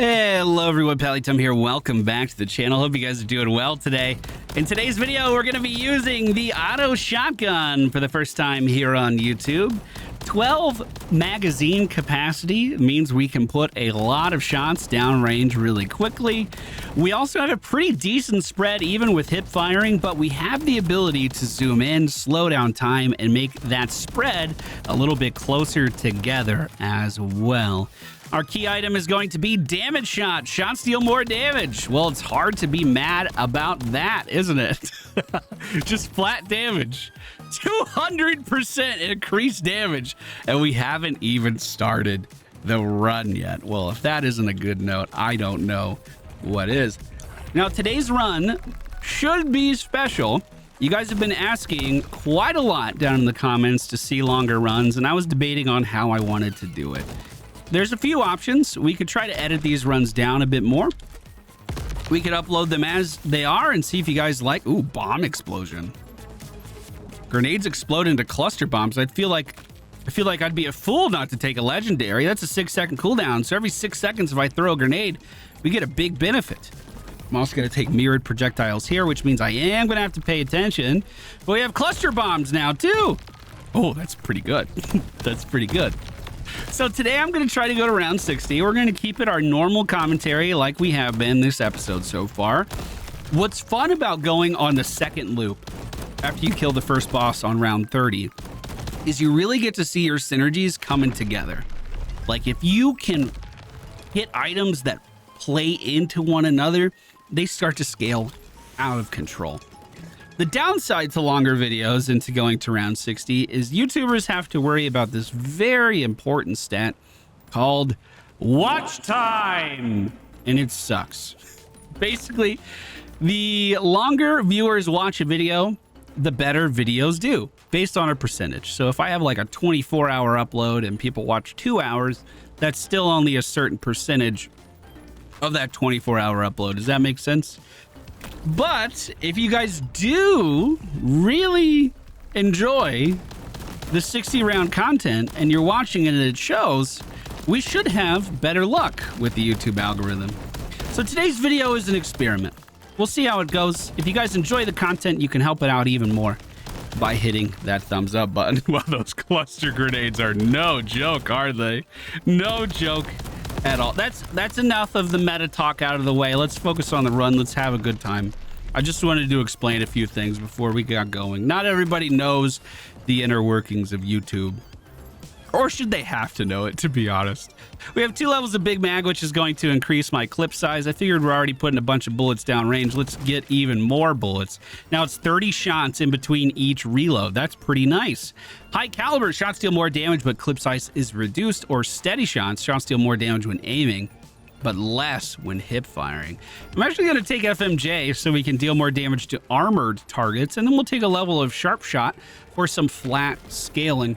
Hello everyone, MFPallytime here. Welcome back to the channel. Hope you guys are doing well today. In today's video, we're going to be using the auto shotgun for the first time here on YouTube. 12 magazine capacity means we can put a lot of shots downrange really quickly. We also have a pretty decent spread even with hip firing, but we have the ability to zoom in, slow down time, and make that spread a little bit closer together as well. Our key item is going to be damage shot. Shots deal more damage. Well, it's hard to be mad about that, isn't it? Just flat damage. 200% increased damage. And we haven't even started the run yet. Well, if that isn't a good note, I don't know what is. Now, today's run should be special. You guys have been asking quite a lot down in the comments to see longer runs, and I was debating on how I wanted to do it. There's a few options. We could try to edit these runs down a bit more. We could upload them as they are and see if you guys like... Ooh, bomb explosion. Grenades explode into cluster bombs. I feel like I'd be a fool not to take a legendary. That's a 6-second cooldown. So every 6 seconds if I throw a grenade, we get a big benefit. I'm also going to take mirrored projectiles here, which means I am going to have to pay attention. But we have cluster bombs now, too. Oh, that's pretty good. That's pretty good. So today I'm going to try to go to round 60. We're going to keep it our normal commentary like we have been this episode so far. What's fun about going on the second loop after you kill the first boss on round 30 is you really get to see your synergies coming together. Like if you can hit items that play into one another, they start to scale out of control. The downside to longer videos and to going to round 60 is YouTubers have to worry about this very important stat called watch time, and it sucks. Basically, the longer viewers watch a video, the better videos do based on a percentage. So if I have like a 24-hour upload and people watch 2 hours, that's still only a certain percentage of that 24-hour upload. Does that make sense? But if you guys do really enjoy the 60 round content and you're watching it and it shows, we should have better luck with the YouTube algorithm. So today's video is an experiment. We'll see how it goes. If you guys enjoy the content, you can help it out even more by hitting that thumbs up button. Well, those cluster grenades are no joke, are they? No joke at all. That's enough of the meta talk out of the way. Let's focus on the run. Let's have a good time. I just wanted to explain a few things before we got going. Not everybody knows the inner workings of YouTube. Or should they have to know it, to be honest? We have 2 levels of Big Mag, which is going to increase my clip size. I figured we're already putting a bunch of bullets down range. Let's get even more bullets. Now it's 30 shots in between each reload. That's pretty nice. High caliber shots deal more damage, but clip size is reduced. Or steady shots deal more damage when aiming, but less when hip firing. I'm actually going to take FMJ so we can deal more damage to armored targets, and then we'll take a level of sharp shot for some flat scaling.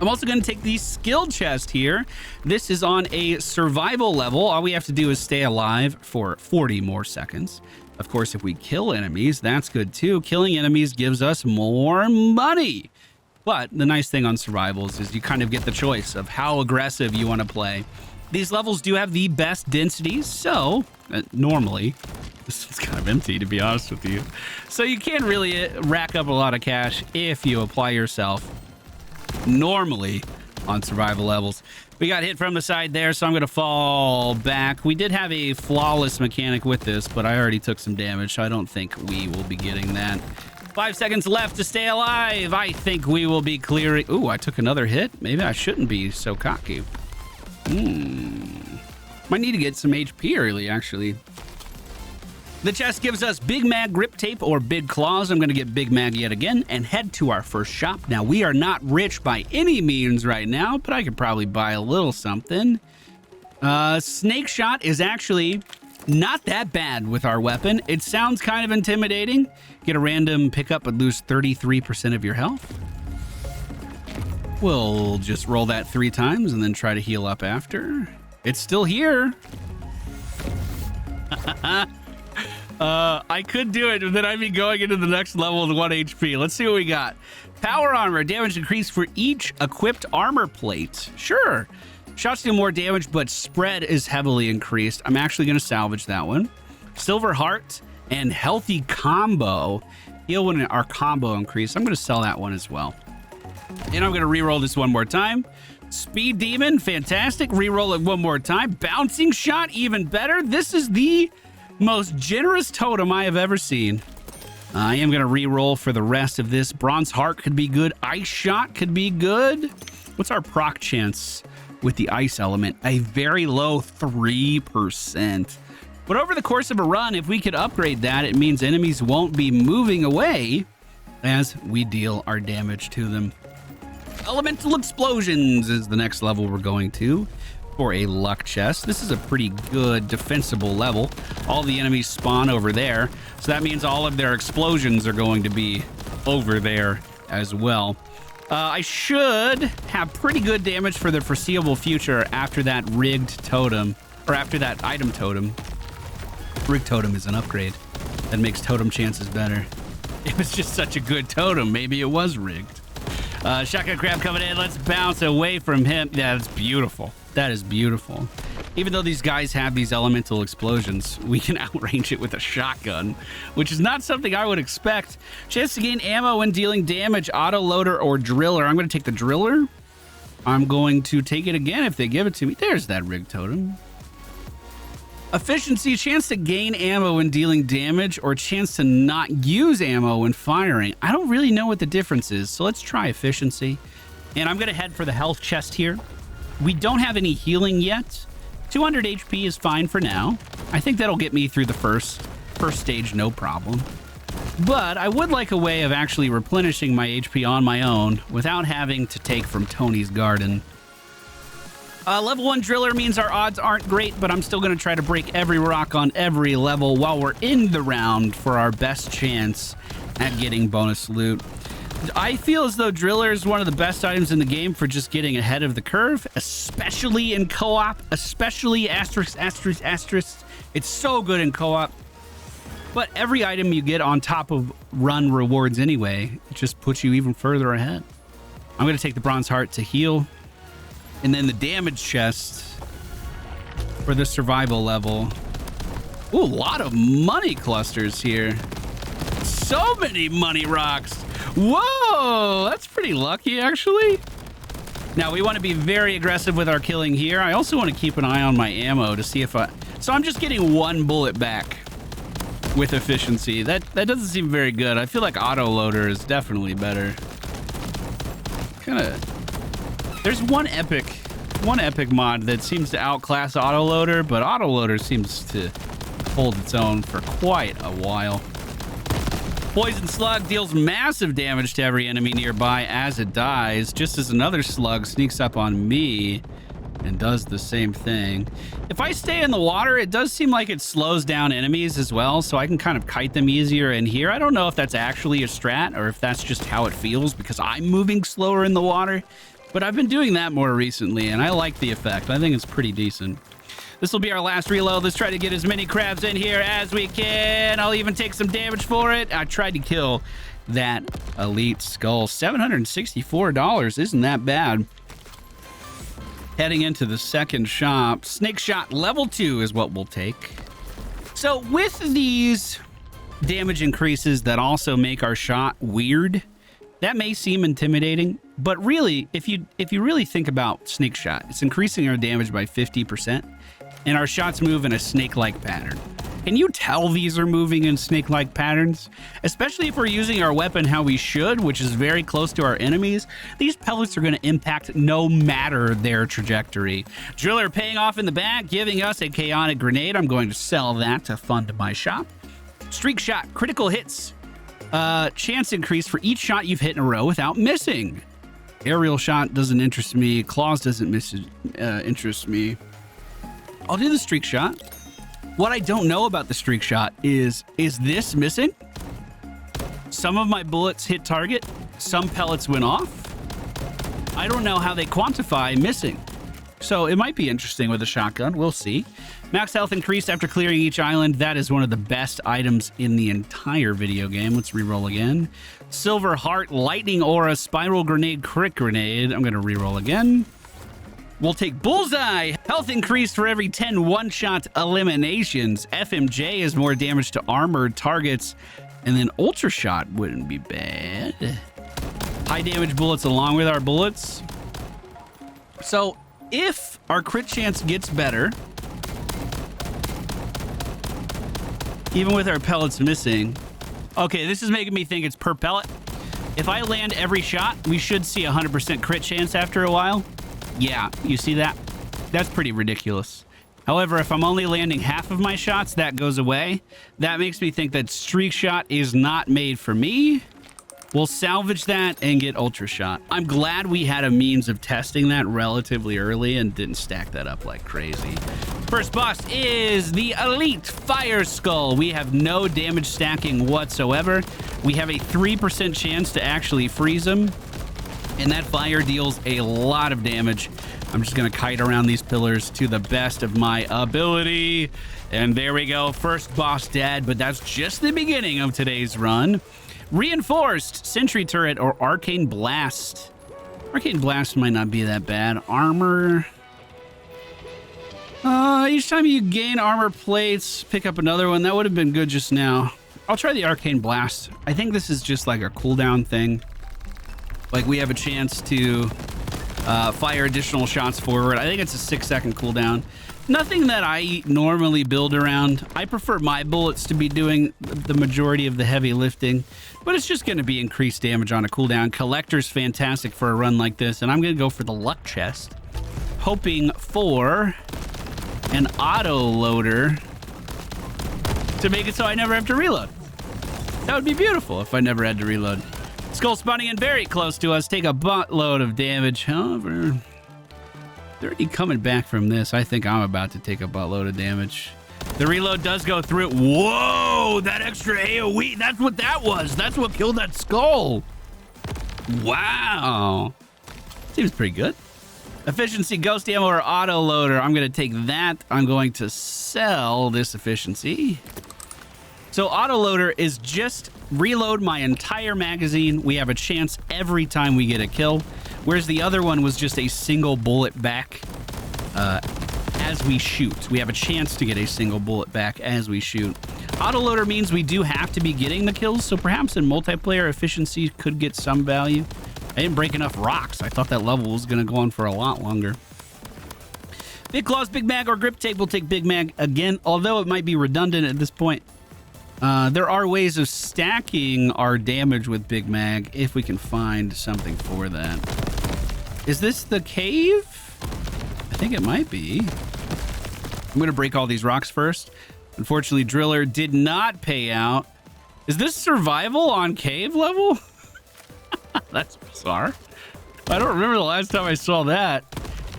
I'm also going to take the skill chest here. This is on a survival level. All we have to do is stay alive for 40 more seconds. Of course, if we kill enemies, that's good too. Killing enemies gives us more money. But the nice thing on survivals is you kind of get the choice of how aggressive you want to play. These levels do have the best densities, so normally, this one's kind of empty to be honest with you. So you can't really rack up a lot of cash if you apply yourself normally on survival levels. We got hit from the side there, so I'm going to fall back. We did have a flawless mechanic with this, but I already took some damage, so I don't think we will be getting that. 5 seconds left to stay alive. I think we will be clearing... Ooh, I took another hit. Maybe I shouldn't be so cocky. Might need to get some HP early, actually. The chest gives us Big Mag grip tape or Big Claws. I'm going to get Big Mag yet again and head to our first shop. Now, we are not rich by any means right now, but I could probably buy a little something. Snake Shot is actually not that bad with our weapon. It sounds kind of intimidating. Get a random pickup but lose 33% of your health. We'll just roll that 3 times and then try to heal up after. It's still here. I could do it, but then I'd be going into the next level with 1 HP. Let's see what we got. Power armor. Damage increased for each equipped armor plate. Sure. Shots deal more damage, but spread is heavily increased. I'm actually going to salvage that one. Silver Heart and Healthy Combo. Heal when our combo increase. I'm going to sell that one as well. And I'm going to re-roll this one more time. Speed Demon, fantastic. Re-roll it one more time. Bouncing Shot, even better. This is the most generous totem I have ever seen. I am going to re-roll for the rest of this. Bronze Heart could be good. Ice Shot could be good. What's our proc chance with the ice element? A very low 3%. But over the course of a run, if we could upgrade that, it means enemies won't be moving away as we deal our damage to them. Elemental Explosions is the next level we're going to for a luck chest. This is a pretty good defensible level. All the enemies spawn over there, so that means all of their explosions are going to be over there as well. I should have pretty good damage for the foreseeable future after that rigged totem, or after that item totem. Rigged totem is an upgrade that makes totem chances better. It was just such a good totem. Maybe it was rigged. Shotgun Crab coming in. Let's bounce away from him. Yeah, that's beautiful. That is beautiful. Even though these guys have these elemental explosions, we can outrange it with a shotgun, which is not something I would expect. Chance to gain ammo when dealing damage, auto loader or driller. I'm going to take the driller. I'm going to take it again if they give it to me. There's that rig totem. Efficiency, chance to gain ammo when dealing damage or chance to not use ammo when firing. I don't really know what the difference is, so let's try efficiency. And I'm going to head for the health chest here. We don't have any healing yet. 200 HP is fine for now. I think that'll get me through the first stage, no problem. But I would like a way of actually replenishing my HP on my own without having to take from Tony's garden. Level 1 driller means our odds aren't great, but I'm still going to try to break every rock on every level while we're in the round for our best chance at getting bonus loot. I feel as though driller is one of the best items in the game for just getting ahead of the curve, especially in co-op, especially asterisk. It's so good in co-op. But every item you get on top of run rewards anyway, it just puts you even further ahead. I'm going to take the Bronze Heart to heal. And then the damage chest for the survival level. Ooh, a lot of money clusters here. So many money rocks. Whoa, that's pretty lucky, actually. Now, we want to be very aggressive with our killing here. I also want to keep an eye on my ammo to see if So I'm just getting one bullet back with efficiency. That doesn't seem very good. I feel like auto loader is definitely better. There's one epic mod that seems to outclass autoloader, but autoloader seems to hold its own for quite a while. Poison Slug deals massive damage to every enemy nearby as it dies, just as another slug sneaks up on me and does the same thing. If I stay in the water, it does seem like it slows down enemies as well, so I can kind of kite them easier in here. I don't know if that's actually a strat or if that's just how it feels because I'm moving slower in the water. But I've been doing that more recently, and I like the effect. I think it's pretty decent. This will be our last reload. Let's try to get as many crabs in here as we can. I'll even take some damage for it. I tried to kill that elite skull. $764 isn't that bad. Heading into the second shop. Snake Shot level 2 is what we'll take. So with these damage increases that also make our shot weird, that may seem intimidating, but really, if you really think about Snake Shot, it's increasing our damage by 50%, and our shots move in a snake-like pattern. Can you tell these are moving in snake-like patterns? Especially if we're using our weapon how we should, which is very close to our enemies, these pellets are going to impact no matter their trajectory. Driller paying off in the back, giving us a chaotic grenade. I'm going to sell that to fund my shop. Streak Shot, critical hits. Chance increase for each shot you've hit in a row without missing. Aerial Shot doesn't interest me. Claws doesn't interest me. I'll do the Streak Shot. What I don't know about the Streak Shot is this missing? Some of my bullets hit target. Some pellets went off. I don't know how they quantify missing. So it might be interesting with a shotgun. We'll see. Max health increased after clearing each island. That is one of the best items in the entire video game. Let's reroll again. Silver Heart, Lightning Aura, Spiral Grenade, Crit Grenade. I'm going to reroll again. We'll take Bullseye. Health increased for every 10 one-shot eliminations. FMJ is more damage to armored targets. And then Ultra Shot wouldn't be bad. High damage bullets along with our bullets. So if our crit chance gets better, even with our pellets missing. Okay, this is making me think it's per pellet. If I land every shot, we should see 100% crit chance after a while. Yeah, you see that? That's pretty ridiculous. However, if I'm only landing half of my shots, that goes away. That makes me think that Streak Shot is not made for me. We'll salvage that and get Ultra Shot. I'm glad we had a means of testing that relatively early and didn't stack that up like crazy. First boss is the Elite Fire Skull. We have no damage stacking whatsoever. We have a 3% chance to actually freeze him. And that fire deals a lot of damage. I'm just going to kite around these pillars to the best of my ability. And there we go. First boss dead, but that's just the beginning of today's run. Reinforced Sentry Turret or Arcane Blast. Arcane Blast might not be that bad. Armor. Each time you gain armor plates, pick up another one. That would have been good just now. I'll try the Arcane Blast. I think this is just like a cooldown thing. Like we have a chance to fire additional shots forward. I think it's a 6-second cooldown. Nothing that I normally build around. I prefer my bullets to be doing the majority of the heavy lifting, but it's just going to be increased damage on a cooldown. Collector's fantastic for a run like this, and I'm going to go for the luck chest, hoping for an auto loader to make it so I never have to reload. That would be beautiful if I never had to reload. Skull spawning in very close to us. Take a buttload of damage. However, they're already coming back from this. I think I'm about to take a buttload of damage. The reload does go through it. Whoa, that extra AoE. That's what that was. That's what killed that skull. Wow. Seems pretty good. Efficiency, ghost ammo, or auto loader. I'm going to take that. I'm going to sell this efficiency. So auto loader is just reload my entire magazine. We have a chance every time we get a kill. Whereas the other one was just a single bullet back as we shoot. We have a chance to get a single bullet back as we shoot. Autoloader means we do have to be getting the kills, so perhaps in multiplayer efficiency could get some value. I didn't break enough rocks. I thought that level was going to go on for a lot longer. Big Claws, Big Mag, or Grip Tape will take Big Mag again, although it might be redundant at this point. There are ways of stacking our damage with Big Mag if we can find something for that. Is this the cave? I think it might be. I'm going to break all these rocks first. Unfortunately, Driller did not pay out. Is this survival on cave level? That's bizarre. I don't remember the last time I saw that.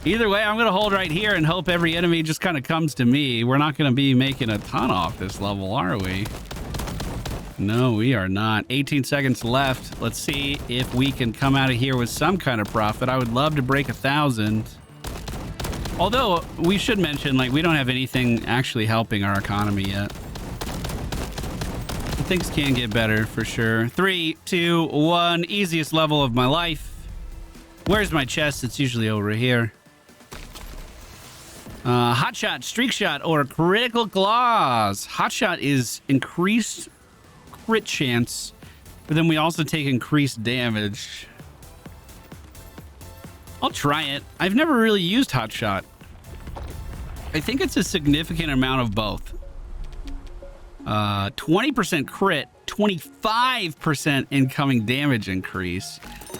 Either way, I'm going to hold right here and hope every enemy just kind of comes to me. We're not going to be making a ton off this level, are we? No, we are not. 18 seconds left. Let's see if we can come out of here with some kind of profit. I would love to break 1,000. Although, we should mention, like, we don't have anything actually helping our economy yet. Things can get better, for sure. 3, 2, 1. Easiest level of my life. Where's my chest? It's usually over here. Hot Shot, Streak Shot, or Critical Claws. Hot Shot is increased crit chance, but then we also take increased damage. I'll try it. I've never really used Hot Shot. I think it's a significant amount of both. 20% crit, 25% incoming damage increase.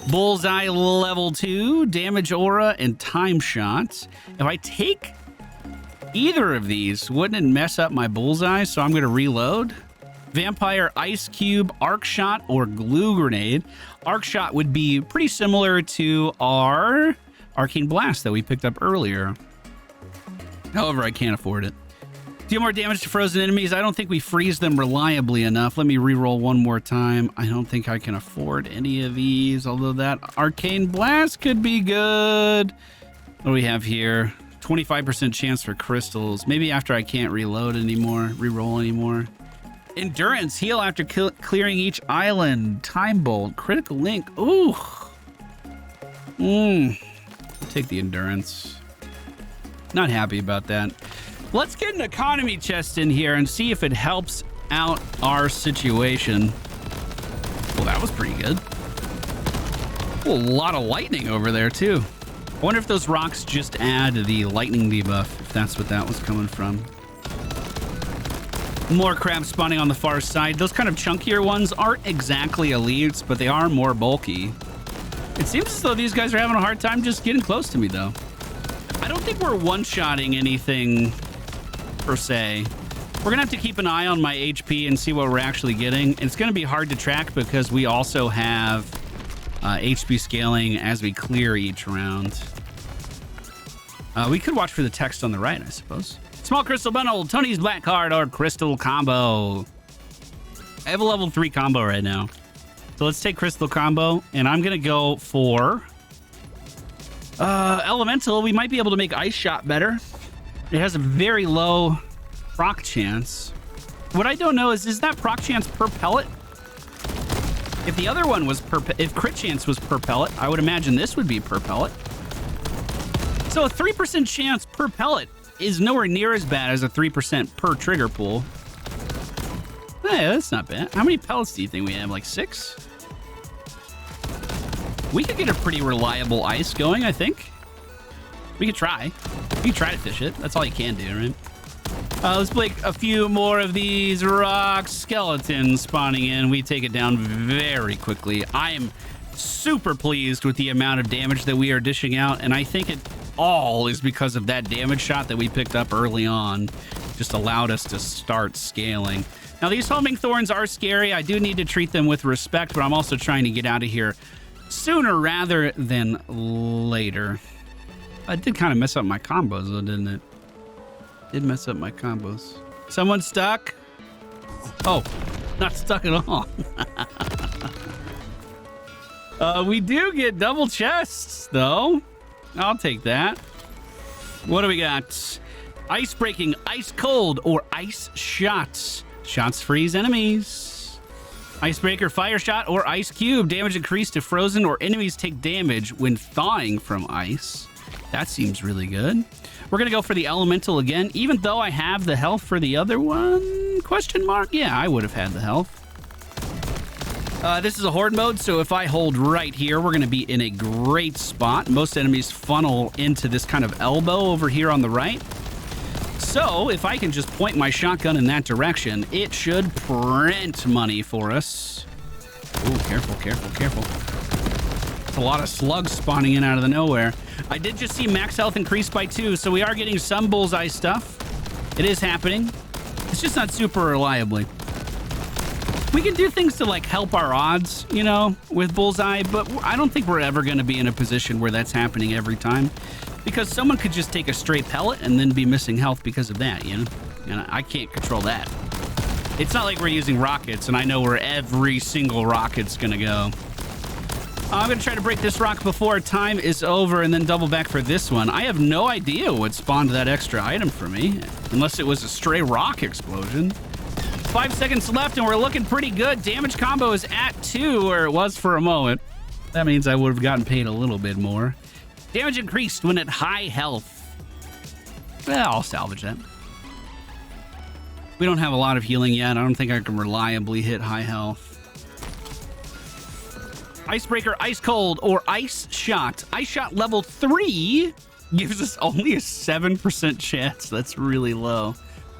Bullseye level 2, damage aura, and time shots. If I take either of these, wouldn't it mess up my bullseye? So I'm going to reload. Vampire, Ice Cube, Arc Shot, or Glue Grenade. Arc Shot would be pretty similar to our Arcane Blast that we picked up earlier. However, I can't afford it. Deal more damage to frozen enemies. I don't think we freeze them reliably enough. Let me reroll one more time. I don't think I can afford any of these, although that Arcane Blast could be good. What do we have here? 25% chance for crystals. Maybe after I can't reload anymore, reroll anymore. Endurance, heal after clearing each island. Time Bolt, Critical Link. Ooh. Take the endurance. Not happy about that. Let's get an economy chest in here and see if it helps out our situation. Well, that was pretty good. Oh, a lot of lightning over there, too. I wonder if those rocks just add the lightning debuff, if that's what that was coming from. More crabs spawning on the far side. Those kind of chunkier ones aren't exactly elites, but they are more bulky. It seems as though these guys are having a hard time just getting close to me, though. I don't think we're one-shotting anything, per se. We're going to have to keep an eye on my HP and see what we're actually getting. It's going to be hard to track because we also have HP scaling as we clear each round. We could watch for the text on the right, I suppose. Small crystal bundle, Tony's black card, or crystal combo. I have a level 3 combo right now. So let's take crystal combo, and I'm going to go for elemental. We might be able to make ice shot better. It has a very low proc chance. What I don't know is that proc chance per pellet? If the other one was if crit chance was per pellet, I would imagine this would be per pellet. So a 3% chance per pellet is nowhere near as bad as a 3% per trigger pool. Hey, that's not bad. How many pellets do you think we have? Like 6? We could get a pretty reliable ice going, I think. We could try. We could try to fish it. That's all you can do, right? Let's break a few more of these rock skeletons spawning in. We take it down very quickly. I am super pleased with the amount of damage that we are dishing out, and I think it all is because of that damage shot that we picked up early on. Just allowed us to start scaling. Now, these homing thorns are scary. I do need to treat them with respect, but I'm also trying to get out of here sooner rather than later. I did kind of mess up my combos, though, didn't it? Did mess up my combos. Someone stuck? Oh, not stuck at all. We do get double chests, though. I'll take that. What do we got? Ice breaking, ice cold, or ice shots. Shots freeze enemies. Icebreaker, fire shot, or ice cube. Damage increased to frozen or enemies take damage when thawing from ice. That seems really good. We're going to go for the elemental again, even though I have the health for the other one? Question mark? Yeah, I would have had the health. This is a horde mode, so if I hold right here, we're going to be in a great spot. Most enemies funnel into this kind of elbow over here on the right. So if I can just point my shotgun in that direction, it should print money for us. Ooh, careful, careful, careful. It's a lot of slugs spawning in out of the nowhere. I did just see max health increase by 2, so we are getting some bullseye stuff. It is happening. It's just not super reliably. We can do things to like help our odds, you know, with bullseye, but I don't think we're ever going to be in a position where that's happening every time, because someone could just take a straight pellet and then be missing health because of that, you know? And I can't control that. It's not like we're using rockets and I know where every single rocket's going to go. I'm going to try to break this rock before time is over and then double back for this one. I have no idea what spawned that extra item for me, unless it was a stray rock explosion. 5 seconds left and we're looking pretty good. Damage combo is at 2 where it was for a moment. That means I would have gotten paid a little bit more. Damage increased when at high health. Well, I'll salvage that. We don't have a lot of healing yet. I don't think I can reliably hit high health. Icebreaker, ice cold, or ice shot. Ice shot level 3 gives us only a 7% chance. That's really low.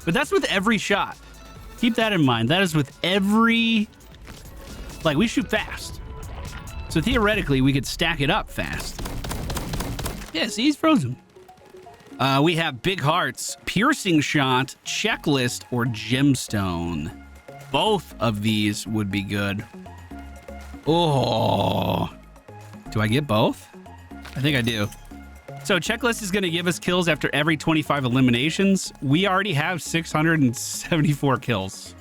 But that's with every shot. Keep that in mind. That is with every... Like, we shoot fast. So theoretically, we could stack it up fast. Yeah, see, he's frozen. We have big hearts, piercing shot, checklist, or gemstone. Both of these would be good. Oh, do I get both? I think I do. So checklist is going to give us kills after every 25 eliminations. We already have 674 kills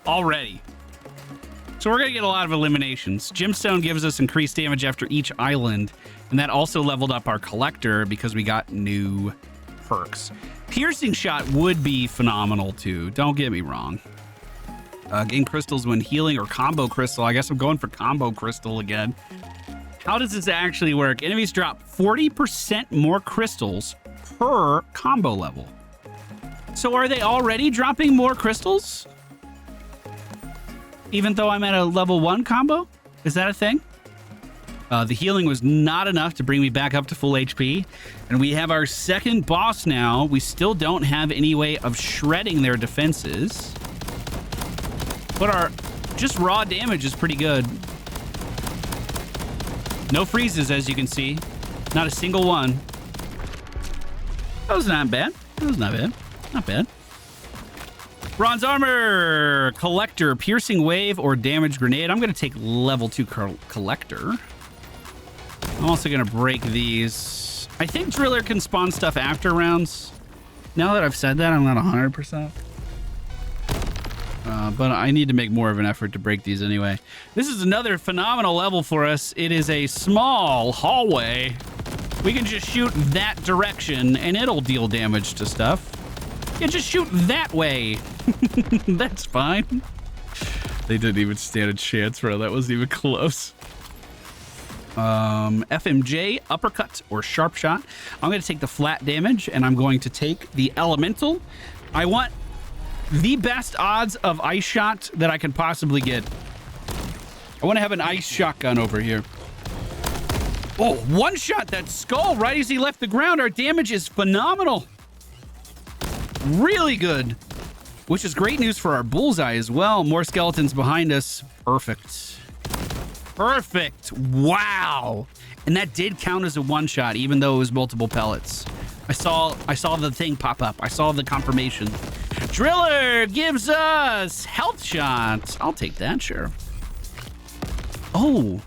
already. So we're going to get a lot of eliminations. Gemstone gives us increased damage after each island. And that also leveled up our collector because we got new perks. Piercing shot would be phenomenal too. Don't get me wrong. Gain crystals when healing or combo crystal. I guess I'm going for combo crystal again. How does this actually work? Enemies drop 40% more crystals per combo level. So are they already dropping more crystals? Even though I'm at a level 1 combo? Is that a thing? The healing was not enough to bring me back up to full HP. And we have our second boss now. We still don't have any way of shredding their defenses. But our just raw damage is pretty good. No freezes, as you can see. Not a single one. That was not bad. That was not bad. Not bad. Bronze armor, collector, piercing wave, or damage grenade. I'm going to take level 2 collector. I'm also going to break these. I think driller can spawn stuff after rounds. Now that I've said that, I'm not 100%. But I need to make more of an effort to break these anyway. This is another phenomenal level for us. It is a small hallway. We can just shoot that direction and it'll deal damage to stuff. Yeah, just shoot that way. That's fine. They didn't even stand a chance, bro. That wasn't even close. FMJ, uppercut, or sharp shot. I'm going to take the flat damage, and I'm going to take the elemental. I want the best odds of ice shot that I can possibly get. I want to have an ice shotgun over here. Oh, one shot that skull right as he left the ground. Our damage is phenomenal. Really good. Which is great news for our bullseye as well. More skeletons behind us. Perfect. Perfect. Wow. And that did count as a one shot, even though it was multiple pellets. I saw the thing pop up. I saw the confirmation. Driller gives us health shots. I'll take that, sure. Oh.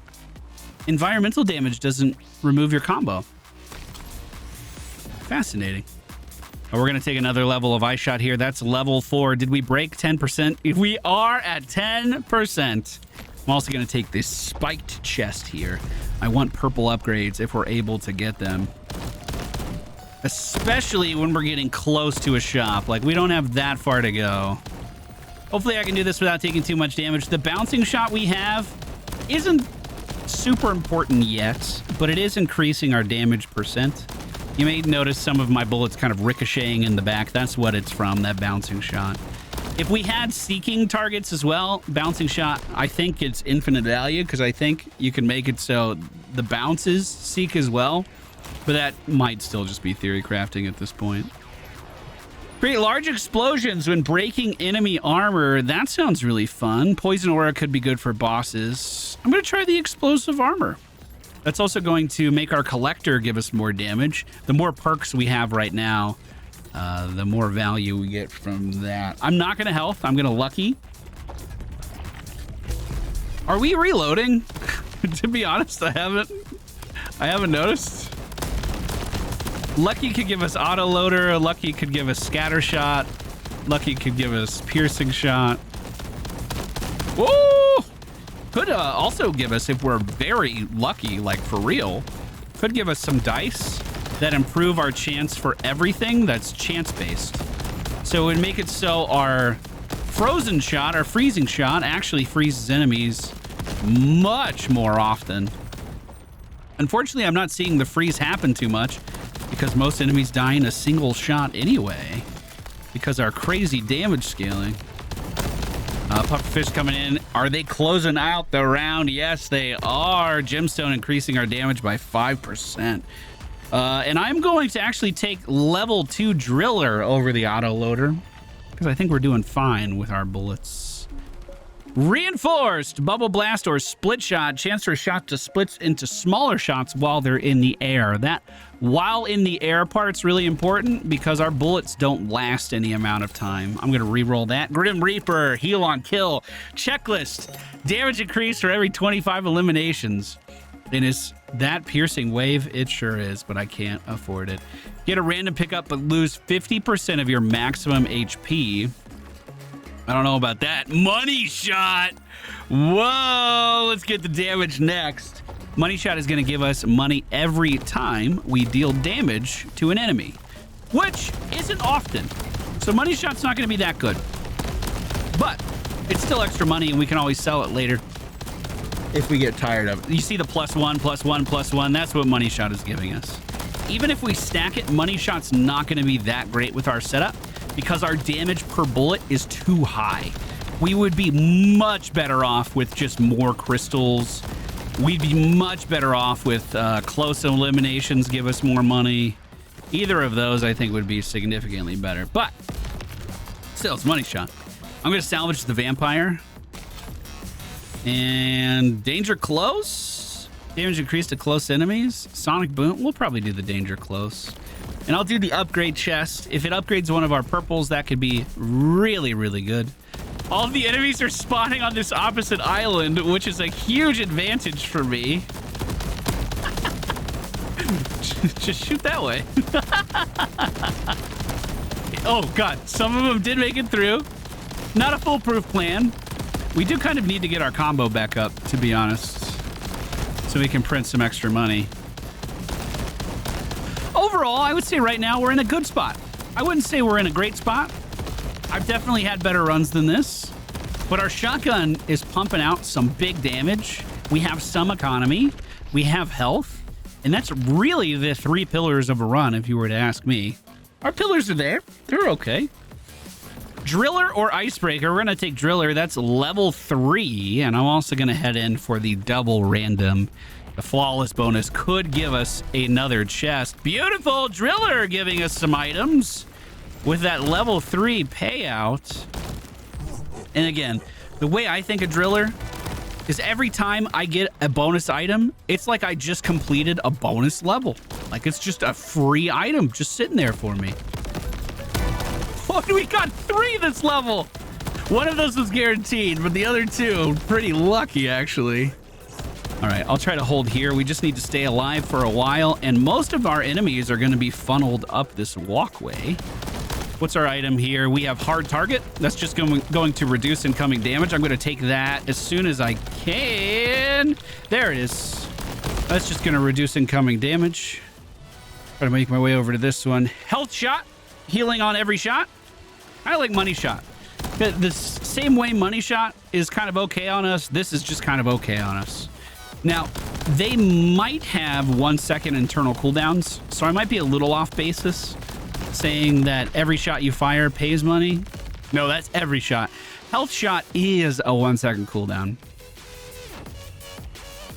Environmental damage doesn't remove your combo. Fascinating. We're going to take another level of ice shot here. That's level 4. Did we break 10%? We are at 10%. I'm also going to take this spiked chest here. I want purple upgrades if we're able to get them. Especially when we're getting close to a shop. Like, we don't have that far to go. Hopefully I can do this without taking too much damage. The bouncing shot we have isn't super important yet, but it is increasing our damage percent. You may notice some of my bullets kind of ricocheting in the back. That's what it's from, that bouncing shot. If we had seeking targets as well, bouncing shot, I think it's infinite value because I think you can make it so the bounces seek as well. But that might still just be theory crafting at this point. Create large explosions when breaking enemy armor. That sounds really fun. Poison aura could be good for bosses. I'm going to try the explosive armor. That's also going to make our collector give us more damage. The more perks we have right now, the more value we get from that. I'm not going to health. I'm going to lucky. Are we reloading? To be honest, I haven't noticed. Lucky could give us auto loader. Lucky could give us scatter shot. Lucky could give us piercing shot. Whoa! Could also give us, if we're very lucky, like for real, could give us some dice that improve our chance for everything that's chance-based. So it would make it so our frozen shot, our freezing shot, actually freezes enemies much more often. Unfortunately, I'm not seeing the freeze happen too much because most enemies die in a single shot anyway because our crazy damage scaling. Pufferfish coming in. Are they closing out the round? Yes, they are. Gemstone increasing our damage by 5%. And I'm going to actually take level 2 driller over the auto loader because I think we're doing fine with our bullets. Reinforced bubble blast or split shot. Chance for shot to split into smaller shots while they're in the air. That while in the air part's really important because our bullets don't last any amount of time. I'm going to re-roll that. Grim Reaper, heal on kill. Checklist, damage increase for every 25 eliminations. And is that piercing wave? It sure is, but I can't afford it. Get a random pickup, but lose 50% of your maximum HP. I don't know about that. Money shot. Whoa, let's get the damage next. Money shot is going to give us money every time we deal damage to an enemy, which isn't often. So money shot's not going to be that good, but it's still extra money and we can always sell it later if we get tired of it. You see the +1, +1, +1. That's what money shot is giving us. even if we stack it, money shot's not going to be that great with our setup because our damage per bullet is too high. We would be much better off with just more crystals. We'd be much better off with close eliminations, give us more money. Either of those, I think, would be significantly better. But still, it's money shot. I'm going to salvage the vampire. And danger close. Damage increased to close enemies. Sonic boom. We'll probably do the danger close. And I'll do the upgrade chest. If it upgrades one of our purples, that could be really, really good. All of the enemies are spawning on this opposite island, which is a huge advantage for me. Just shoot that way. Oh, God. Some of them did make it through. Not a foolproof plan. We do kind of need to get our combo back up, to be honest, so we can print some extra money. Overall, I would say right now we're in a good spot. I wouldn't say we're in a great spot. I've definitely had better runs than this, but our shotgun is pumping out some big damage. We have some economy. We have health, and that's really the 3 pillars of a run, if you were to ask me. Our pillars are there. They're okay. Driller or Icebreaker? We're going to take Driller. That's level 3, and I'm also going to head in for the double random. The flawless bonus could give us another chest. Beautiful Driller giving us some items with that level 3 payout. And again, the way I think of Driller is every time I get a bonus item, it's like I just completed a bonus level. Like it's just a free item just sitting there for me. Oh, we got 3 this level. One of those was guaranteed, but the other 2, pretty lucky, actually. All right, I'll try to hold here. We just need to stay alive for a while, and most of our enemies are going to be funneled up this walkway. What's our item here? We have hard target. That's just going to reduce incoming damage. I'm going to take that as soon as I can. There it is. That's just going to reduce incoming damage. Try to make my way over to this one. Health shot. Healing on every shot. I like money shot. The same way money shot is kind of okay on us, this is just kind of okay on us. Now, they might have 1 second internal cooldowns, so I might be a little off basis saying that every shot you fire pays money. No, that's every shot. Health shot is a 1 second cooldown.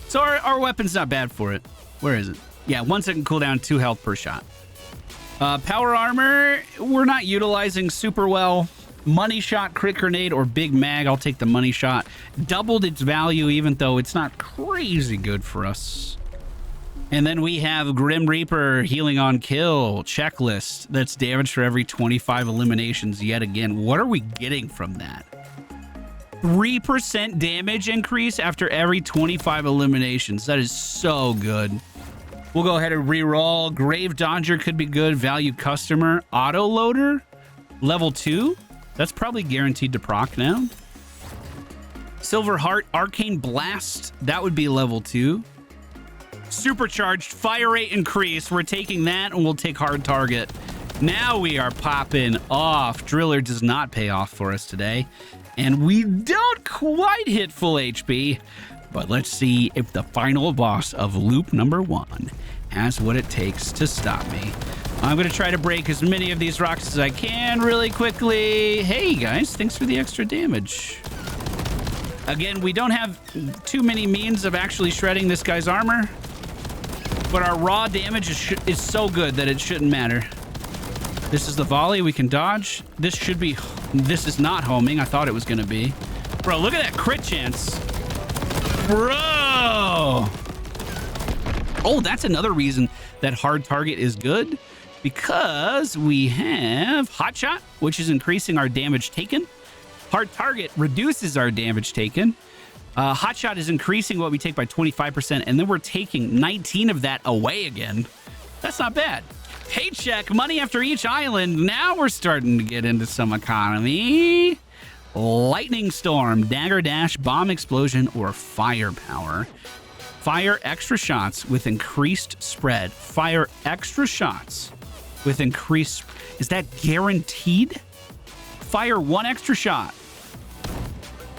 So our weapon's not bad for it. Where is it? Yeah, 1 second cooldown, 2 health per shot. Power armor, we're not utilizing super well. Money shot, crit grenade, or big mag. I'll take the money shot. Doubled its value, even though it's not crazy good for us. And then we have Grim Reaper, healing on kill, checklist. That's damage for every 25 eliminations yet again. What are we getting from that? 3% damage increase after every 25 eliminations. That is so good. We'll go ahead and re-roll. Grave Dodger could be good. Valued Customer. Auto Loader. Level 2. That's probably guaranteed to proc now. Silver Heart. Arcane Blast. That would be level 2. Supercharged. Fire rate increase. We're taking that, and we'll take Hard Target. Now we are popping off. Driller does not pay off for us today. And we don't quite hit full HP. But let's see if the final boss of loop number 1 has what it takes to stop me. I'm going to try to break as many of these rocks as I can really quickly. Hey, guys, thanks for the extra damage. Again, we don't have too many means of actually shredding this guy's armor. But our raw damage is so good that it shouldn't matter. This is the volley. We can dodge. This should be... This is not homing. I thought it was going to be. Bro, look at that crit chance. Bro! Oh, that's another reason that hard target is good, because we have hot shot, which is increasing our damage taken. Hard target reduces our damage taken. Hot shot is increasing what we take by 25%, and then we're taking 19 of that away again. That's not bad. Paycheck, money after each island. Now we're starting to get into some economy. Lightning Storm, Dagger Dash, Bomb Explosion, or Firepower. Fire extra shots with increased spread. Fire extra shots with increased... Is that guaranteed? Fire 1 extra shot.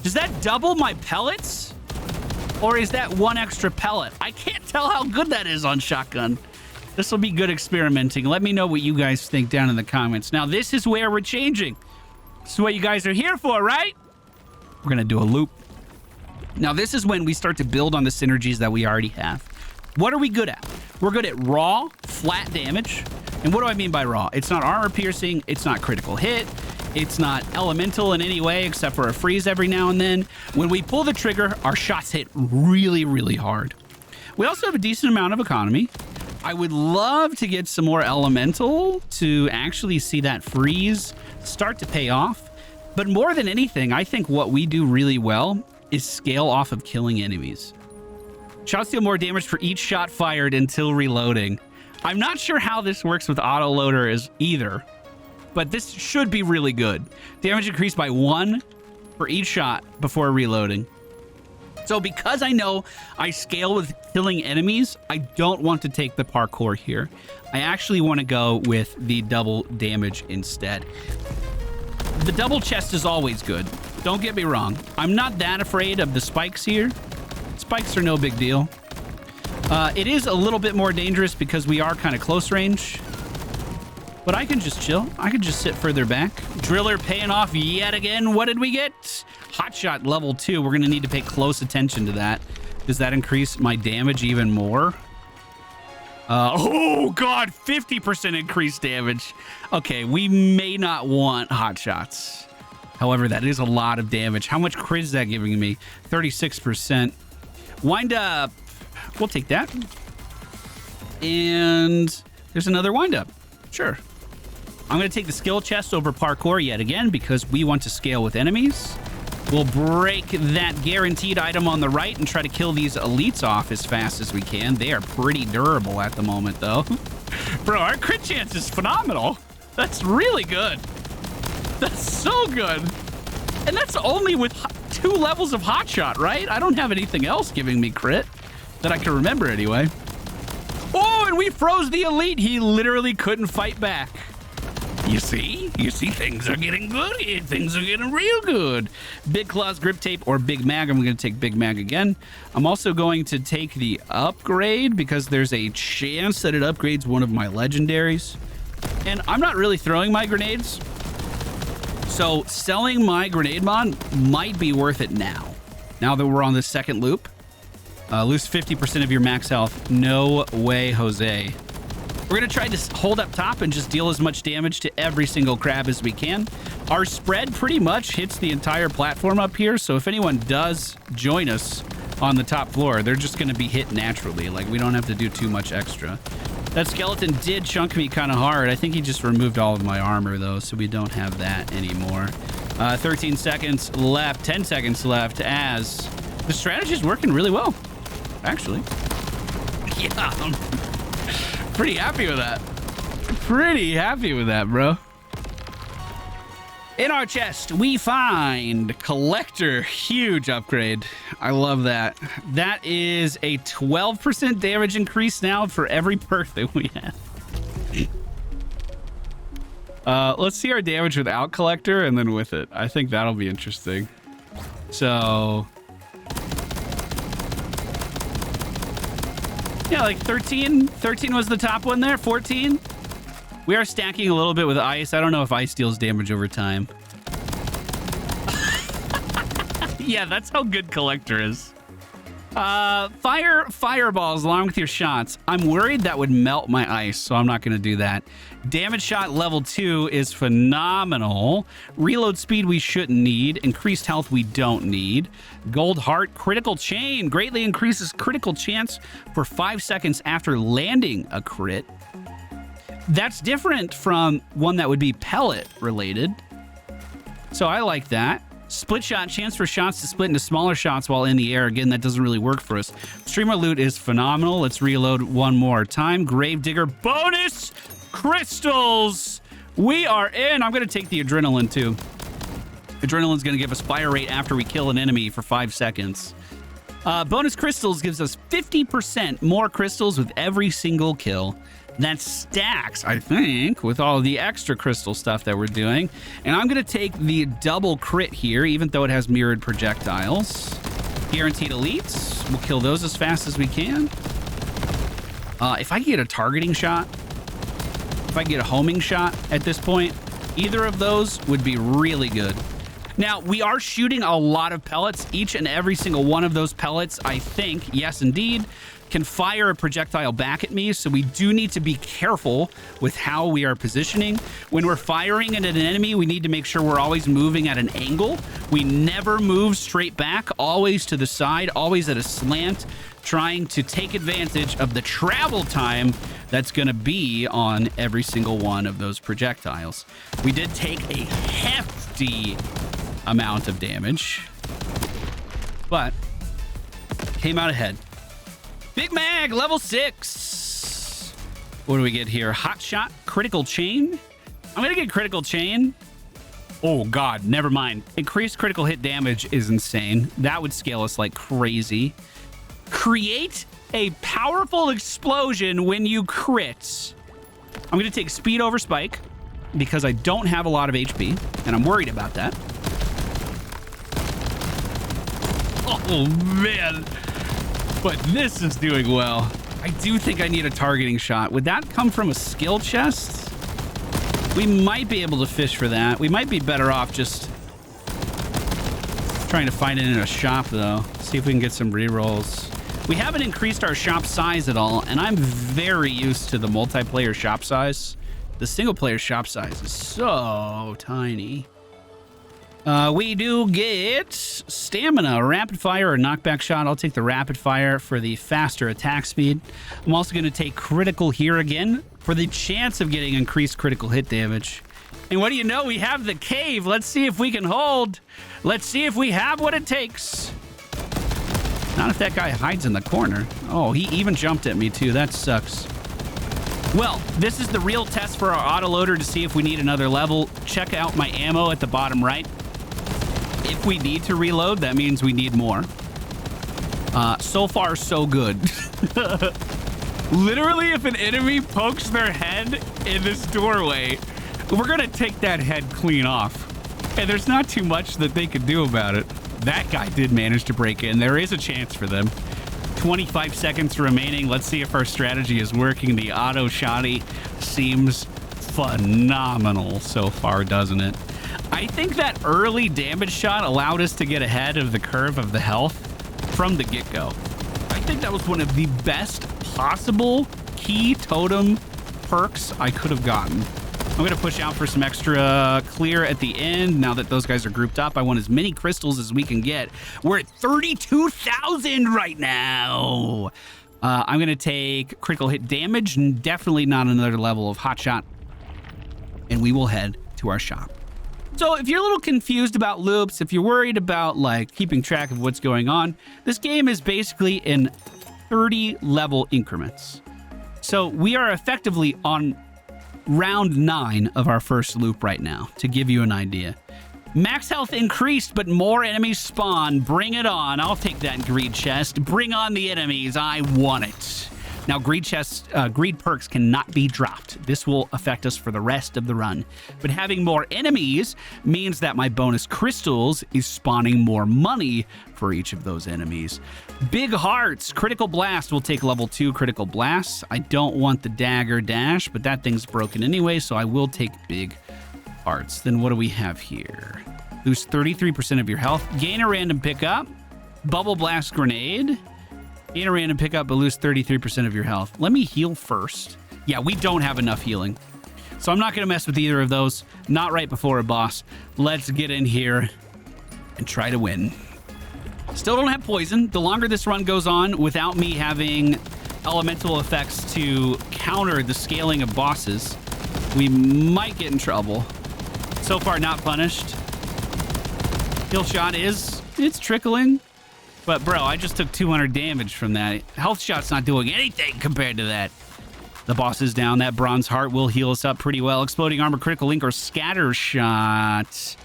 Does that double my pellets? Or is that 1 extra pellet? I can't tell how good that is on shotgun. This will be good experimenting. Let me know what you guys think down in the comments. Now, this is where we're changing. This is what you guys are here for, right? We're going to do a loop. Now, this is when we start to build on the synergies that we already have. What are we good at? We're good at raw, flat damage. And what do I mean by raw? It's not armor piercing. It's not critical hit. It's not elemental in any way except for a freeze every now and then. When we pull the trigger, our shots hit really, really hard. We also have a decent amount of economy. I would love to get some more elemental to actually see that freeze start to pay off. But more than anything, I think what we do really well is scale off of killing enemies. Shots deal more damage for each shot fired until reloading. I'm not sure how this works with autoloader is either, but this should be really good. Damage increased by 1 for each shot before reloading. So because I know I scale with killing enemies, I don't want to take the parkour here. I actually want to go with the double damage instead. The double chest is always good. Don't get me wrong. I'm not that afraid of the spikes here. Spikes are no big deal. It is a little bit more dangerous because we are kind of close range. But I can just chill. I can just sit further back. Driller paying off yet again. What did we get? Hotshot level 2. We're going to need to pay close attention to that. Does that increase my damage even more? Oh, God. 50% increased damage. Okay, we may not want hotshots. However, that is a lot of damage. How much crit is that giving me? 36%. Wind up. We'll take that. And there's another wind up. Sure. I'm going to take the skill chest over parkour yet again because we want to scale with enemies. We'll break that guaranteed item on the right and try to kill these elites off as fast as we can. They are pretty durable at the moment, though. Bro, our crit chance is phenomenal. That's really good. That's so good. And that's only with 2 levels of hotshot, right? I don't have anything else giving me crit that I can remember anyway. Oh, and we froze the elite. He literally couldn't fight back. You see? You see, things are getting good here. Things are getting real good. Big Claws, Grip Tape, or Big Mag. I'm going to take Big Mag again. I'm also going to take the upgrade because there's a chance that it upgrades one of my legendaries. And I'm not really throwing my grenades. So selling my grenade mod might be worth it now. Now that we're on the second loop. Lose 50% of your max health. No way, Jose. We're going to try to hold up top and just deal as much damage to every single crab as we can. Our spread pretty much hits the entire platform up here, so if anyone does join us on the top floor, they're just going to be hit naturally. Like, we don't have to do too much extra. That skeleton did chunk me kind of hard. I think he just removed all of my armor, though, so we don't have that anymore. 13 seconds left, 10 seconds left, as the strategy is working really well, actually. Yeah, I'm pretty happy with that. Pretty happy with that, bro. In our chest, we find Collector. Huge upgrade. I love that. That is a 12% damage increase now for every perk that we have. Let's see our damage without Collector and then with it. I think that'll be interesting. So... yeah, like 13. 13 was the top one there. 14. We are stacking a little bit with ice. I don't know if ice deals damage over time. Yeah, that's how good Collector is. Fireballs along with your shots. I'm worried that would melt my ice, so I'm not going to do that. Damage shot level 2 is phenomenal. Reload speed we shouldn't need. Increased health we don't need. Gold heart critical chain greatly increases critical chance for 5 seconds after landing a crit. That's different from one that would be pellet related. So I like that. Split shot, chance for shots to split into smaller shots while in the air. Again, that doesn't really work for us. Streamer loot is phenomenal. Let's reload one more time. Gravedigger bonus crystals. We are in. I'm going to take the adrenaline too. Adrenaline's going to give us fire rate after we kill an enemy for 5 seconds. Bonus crystals gives us 50% more crystals with every single kill. That stacks, I think, with all the extra crystal stuff that we're doing. And I'm going to take the double crit here, even though it has mirrored projectiles. Guaranteed elites. We'll kill those as fast as we can. If I get a targeting shot, if I get a homing shot at this point, either of those would be really good. Now, we are shooting a lot of pellets. Each and every single one of those pellets, I think, yes, indeed, can fire a projectile back at me. So we do need to be careful with how we are positioning. When we're firing at an enemy, we need to make sure we're always moving at an angle. We never move straight back, always to the side, always at a slant, trying to take advantage of the travel time that's going to be on every single one of those projectiles. We did take a hefty amount of damage, but came out ahead. Big Mag, level 6. What do we get here? Hot shot, critical chain. I'm going to get critical chain. Oh, God, never mind. Increased critical hit damage is insane. That would scale us like crazy. Create a powerful explosion when you crit. I'm going to take speed over spike because I don't have a lot of HP, and I'm worried about that. Oh, man. But this is doing well. I do think I need a targeting shot. Would that come from a skill chest? We might be able to fish for that. We might be better off just trying to find it in a shop, though. See if we can get some rerolls. We haven't increased our shop size at all, and I'm very used to the multiplayer shop size. The single-player shop size is so tiny. We do get stamina, rapid fire, or knockback shot. I'll take the rapid fire for the faster attack speed. I'm also going to take critical here again for the chance of getting increased critical hit damage. And what do you know? We have the cave. Let's see if we can hold. Let's see if we have what it takes. Not if that guy hides in the corner. Oh, he even jumped at me too. That sucks. Well, this is the real test for our autoloader to see if we need another level. Check out my ammo at the bottom right. If we need to reload, that means we need more. So far, so good. Literally, if an enemy pokes their head in this doorway, we're going to take that head clean off. And there's not too much that they could do about it. That guy did manage to break in. There is a chance for them. 25 seconds remaining. Let's see if our strategy is working. The auto shotty seems phenomenal so far, doesn't it? I think that early damage shot allowed us to get ahead of the curve of the health from the get-go. I think that was one of the best possible key totem perks I could have gotten. I'm going to push out for some extra clear at the end. Now that those guys are grouped up, I want as many crystals as we can get. We're at 32,000 right now. I'm going to take critical hit damage and definitely not another level of hot shot. And we will head to our shop. So if you're a little confused about loops, if you're worried about like keeping track of what's going on, this game is basically in 30 level increments. So we are effectively on round 9 of our first loop right now, to give you an idea. Max health increased, but more enemies spawn. Bring it on. I'll take that greed chest. Bring on the enemies. I want it. Now, greed perks cannot be dropped. This will affect us for the rest of the run. But having more enemies means that my bonus crystals is spawning more money for each of those enemies. Big hearts. Critical blast. We'll take level 2 critical blasts. I don't want the dagger dash, but that thing's broken anyway, so I will take big hearts. Then what do we have here? Lose 33% of your health. Gain a random pickup. Bubble blast grenade. Gain a random pickup, but lose 33% of your health. Let me heal first. Yeah, we don't have enough healing. So I'm not going to mess with either of those. Not right before a boss. Let's get in here and try to win. Still don't have poison. The longer this run goes on without me having elemental effects to counter the scaling of bosses, we might get in trouble. So far, not punished. Kill shot it's trickling. But, bro, I just took 200 damage from that. Health shot's not doing anything compared to that. The boss is down. That bronze heart will heal us up pretty well. Exploding armor, critical link, or scatter shot.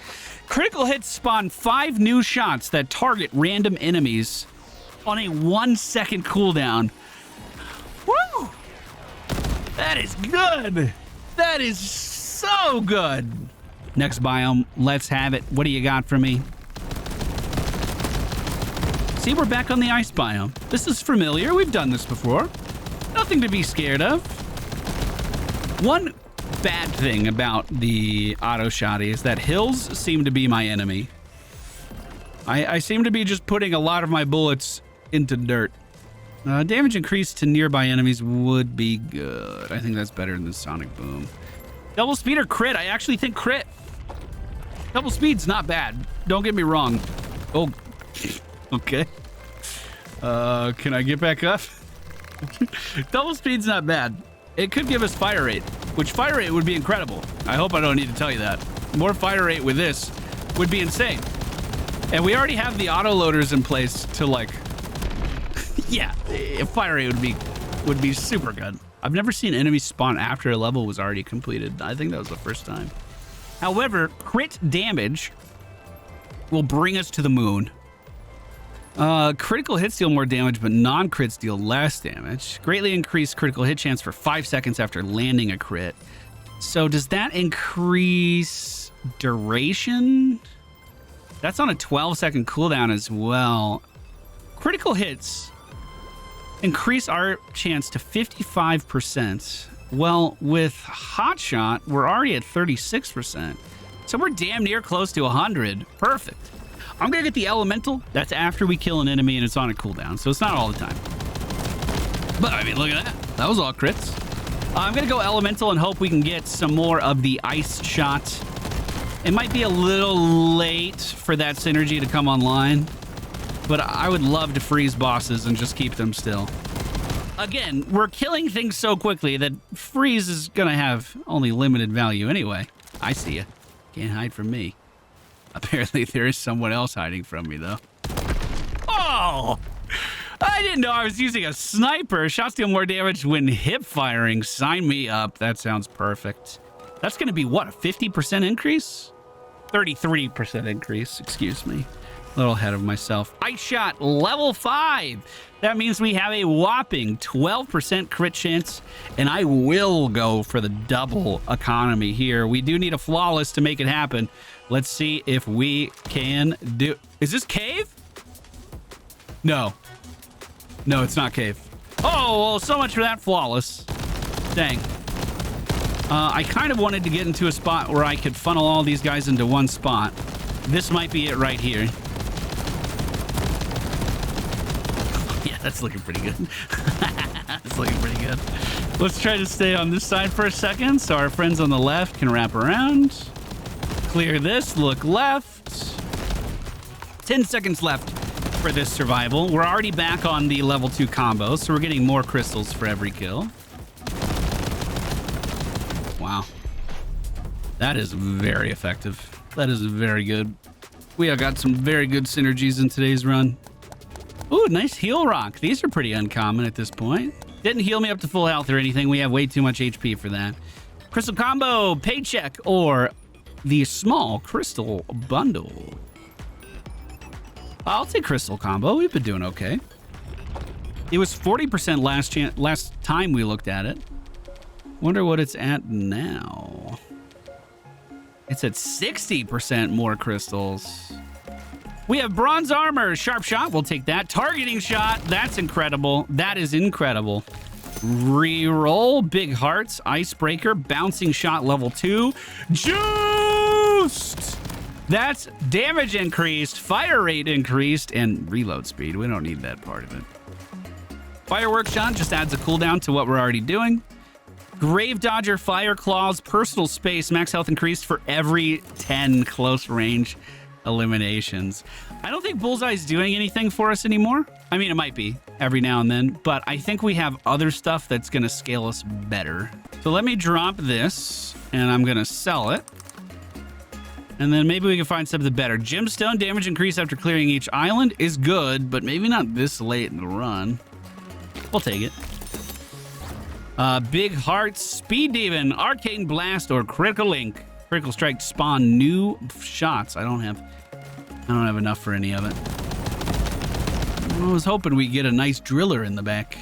Critical hits spawn 5 new shots that target random enemies on a 1-second cooldown. Woo! That is good. That is so good. Next biome. Let's have it. What do you got for me? See, we're back on the ice biome. This is familiar. We've done this before. Nothing to be scared of. One bad thing about the auto shotty is that hills seem to be my enemy. I seem to be just putting a lot of my bullets into dirt. Damage increase to nearby enemies would be good. I think that's better than Sonic Boom. Double speed or crit? I actually think crit. Double speed's not bad. Don't get me wrong. Oh, okay. Can I get back up? Double speed's not bad. It could give us fire rate, which fire rate would be incredible. I hope I don't need to tell you that. More fire rate with this would be insane. And we already have the autoloaders in place to like, yeah, fire rate would be super good. I've never seen enemies spawn after a level was already completed. I think that was the first time. However, crit damage will bring us to the moon. Critical hits deal more damage, but non-crits deal less damage. Greatly increased critical hit chance for 5 seconds after landing a crit. So does that increase duration? That's on a 12-second cooldown as well. Critical hits increase our chance to 55%. Well, with Hotshot, we're already at 36%. So we're damn near close to 100. Perfect. I'm going to get the Elemental. That's after we kill an enemy and it's on a cooldown, so it's not all the time. But, I mean, look at that. That was all crits. I'm going to go Elemental and hope we can get some more of the Ice Shot. It might be a little late for that synergy to come online, but I would love to freeze bosses and just keep them still. Again, we're killing things so quickly that freeze is going to have only limited value anyway. I see you. Can't hide from me. Apparently, there is someone else hiding from me, though. Oh! I didn't know I was using a sniper. Shots deal more damage when hip firing. Sign me up. That sounds perfect. That's going to be, what, a 50% increase? 33% increase, excuse me. A little ahead of myself. Ice Shot, level 5. That means we have a whopping 12% crit chance, and I will go for the double economy here. We do need a flawless to make it happen. Let's see if we can do... Is this cave? No. No, it's not cave. Oh, well, so much for that flawless. Dang. I kind of wanted to get into a spot where I could funnel all these guys into one spot. This might be it right here. Yeah, that's looking pretty good. That's looking pretty good. Let's try to stay on this side for a second so our friends on the left can wrap around. Clear this, look left. 10 seconds left for this survival. We're already back on the level 2 combo, so we're getting more crystals for every kill. Wow. That is very effective. That is very good. We have got some very good synergies in today's run. Ooh, nice heal rock. These are pretty uncommon at this point. Didn't heal me up to full health or anything. We have way too much HP for that. Crystal combo, paycheck, or the small crystal bundle. I'll take crystal combo. We've been doing okay. It was 40% last time we looked at it. Wonder what it's at now. It's at 60% more crystals. We have bronze armor, sharp shot. We'll take that. Targeting shot. That's incredible. That is incredible. Reroll, big hearts, icebreaker, bouncing shot level 2. Juiced! That's damage increased, fire rate increased, and reload speed. We don't need that part of it. Firework shot just adds a cooldown to what we're already doing. Grave Dodger, Fire Claws, personal space, max health increased for every 10 close range eliminations. I don't think Bullseye's doing anything for us anymore. I mean, it might be every now and then, but I think we have other stuff that's going to scale us better. So let me drop this, and I'm going to sell it. And then maybe we can find something better. Gemstone, damage increase after clearing each island is good, but maybe not this late in the run. We'll take it. Big Hearts, Speed Demon, Arcane Blast, or Critical Link. Critical Strike spawn new shots. I don't have enough for any of it. I was hoping we'd get a nice driller in the back.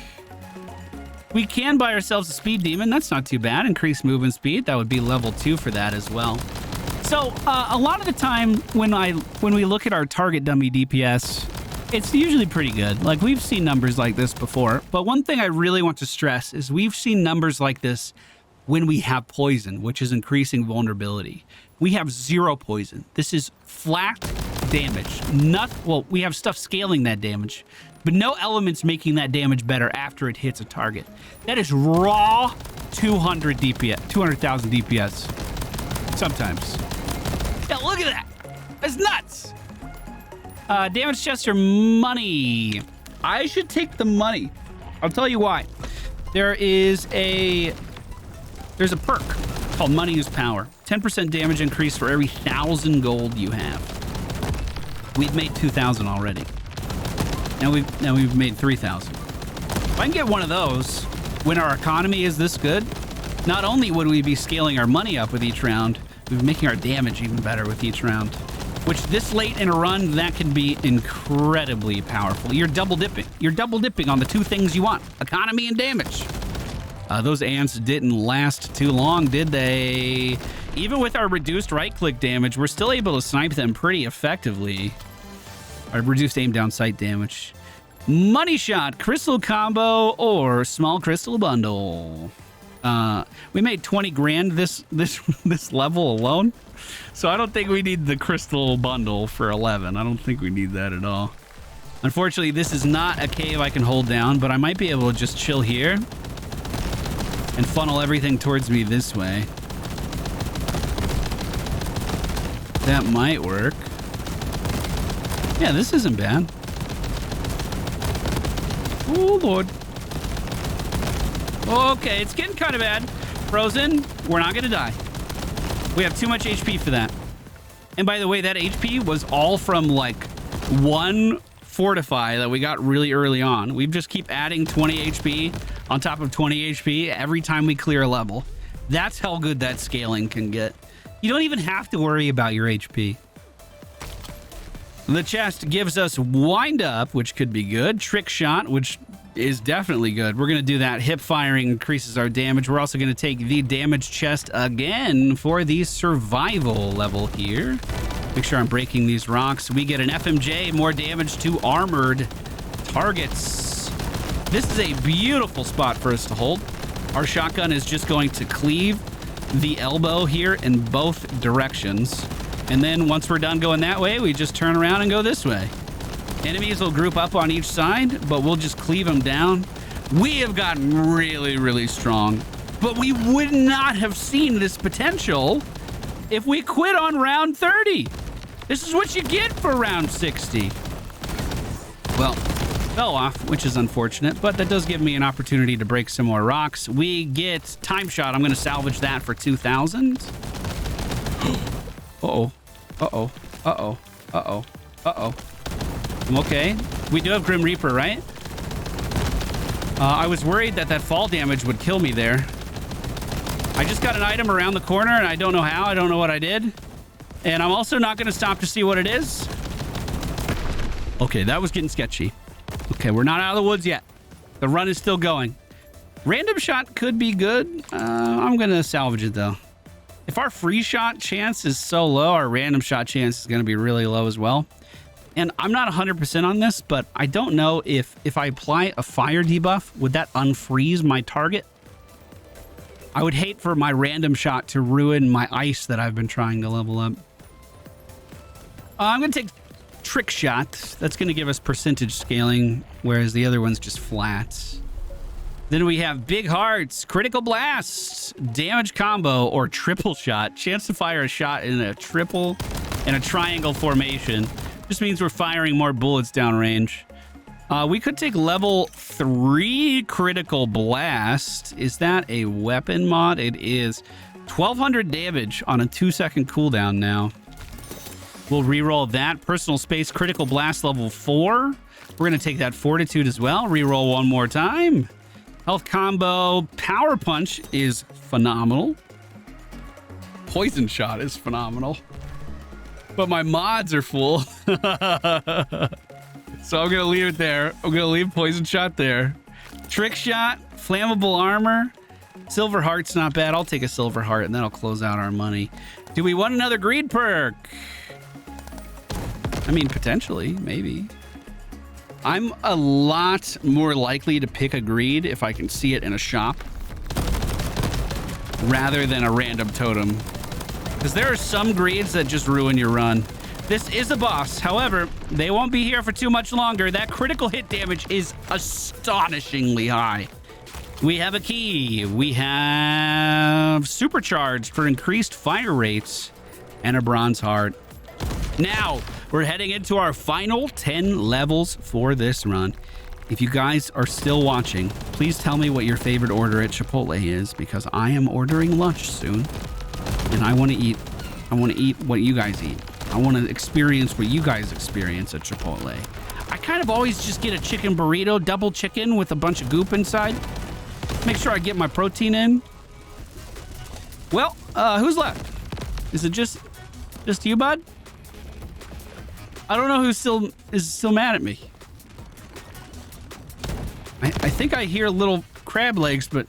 We can buy ourselves a Speed Demon. That's not too bad. Increased movement speed. That would be level 2 for that as well. So a lot of the time when we look at our target dummy DPS, it's usually pretty good. Like, we've seen numbers like this before, but one thing I really want to stress is we've seen numbers like this when we have poison, which is increasing vulnerability. We have 0 poison. This is flat damage. Well, we have stuff scaling that damage, but no elements making that damage better after it hits a target. That is raw 200 DPS, 200,000 DPS. Sometimes. Yeah, look at that. That's nuts. Damage chests are money. I should take the money. I'll tell you why. There's a perk called Money is Power. 10% damage increase for every 1,000 gold you have. We've made 2,000 already. Now we've made 3,000. If I can get one of those when our economy is this good, not only would we be scaling our money up with each round, we'd be making our damage even better with each round. Which this late in a run, that can be incredibly powerful. You're double dipping. You're double dipping on the 2 things you want, economy and damage. Those ants didn't last too long, did they? Even with our reduced right-click damage, we're still able to snipe them pretty effectively. Our reduced aim down sight damage. Money shot, crystal combo, or small crystal bundle. We made 20 grand this level alone. So I don't think we need the crystal bundle for 11. I don't think we need that at all. Unfortunately, this is not a cave I can hold down, but I might be able to just chill here and funnel everything towards me this way. That might work. Yeah, this isn't bad. Oh, Lord. Okay, it's getting kind of bad. Frozen, we're not going to die. We have too much HP for that. And by the way, that HP was all from like 1 fortify that we got really early on. We just keep adding 20 HP on top of 20 HP every time we clear a level. That's how good that scaling can get. You don't even have to worry about your HP. The chest gives us wind up, which could be good. Trick shot, which is definitely good. We're going to do that. Hip firing increases our damage. We're also going to take the damage chest again for the survival level here. Make sure I'm breaking these rocks. We get an FMJ, more damage to armored targets. This is a beautiful spot for us to hold. Our shotgun is just going to cleave the elbow here in both directions. And then once we're done going that way, we just turn around and go this way. Enemies will group up on each side, but we'll just cleave them down. We have gotten really, really strong, but we would not have seen this potential if we quit on round 30. This is what you get for round 60. Well, fell off, which is unfortunate, but that does give me an opportunity to break some more rocks. We get time shot. I'm going to salvage that for 2,000. Uh-oh. Uh-oh. Uh-oh. Uh-oh. Uh-oh. I'm okay. We do have Grim Reaper, right? I was worried that fall damage would kill me there. I just got an item around the corner, and I don't know how. I don't know what I did. And I'm also not going to stop to see what it is. Okay, that was getting sketchy. Okay, we're not out of the woods yet. The run is still going. Random shot could be good. I'm going to salvage it, though. If our free shot chance is so low, our random shot chance is going to be really low as well. And I'm not 100% on this, but I don't know if I apply a fire debuff, would that unfreeze my target? I would hate for my random shot to ruin my ice that I've been trying to level up. I'm going to take trick shot. That's going to give us percentage scaling, whereas the other one's just flat. Then we have big hearts, critical blast, damage combo, or triple shot. Chance to fire a shot in a triangle formation. Just means we're firing more bullets downrange. We could take level 3 critical blast. Is that a weapon mod? It is. 1,200 damage on a 2-second cooldown now. We'll reroll that. Personal space critical blast level 4. We're going to take that fortitude as well. Reroll one more time. Health combo. Power punch is phenomenal. Poison shot is phenomenal. But my mods are full. So I'm going to leave it there. I'm going to leave poison shot there. Trick shot, flammable armor. Silver heart's not bad. I'll take a silver heart and that'll close out our money. Do we want another greed perk? I mean, potentially, maybe. I'm a lot more likely to pick a greed if I can see it in a shop rather than a random totem. Because there are some greeds that just ruin your run. This is a boss. However, they won't be here for too much longer. That critical hit damage is astonishingly high. We have a key. We have supercharged for increased fire rates and a bronze heart. Now, we're heading into our final 10 levels for this run. If you guys are still watching, please tell me what your favorite order at Chipotle is, because I am ordering lunch soon and I want to eat. I want to eat what you guys eat. I want to experience what you guys experience at Chipotle. I kind of always just get a chicken burrito, double chicken with a bunch of goop inside. Make sure I get my protein in. Well, who's left? Is it just you, bud? I don't know who is still mad at me. I think I hear little crab legs, but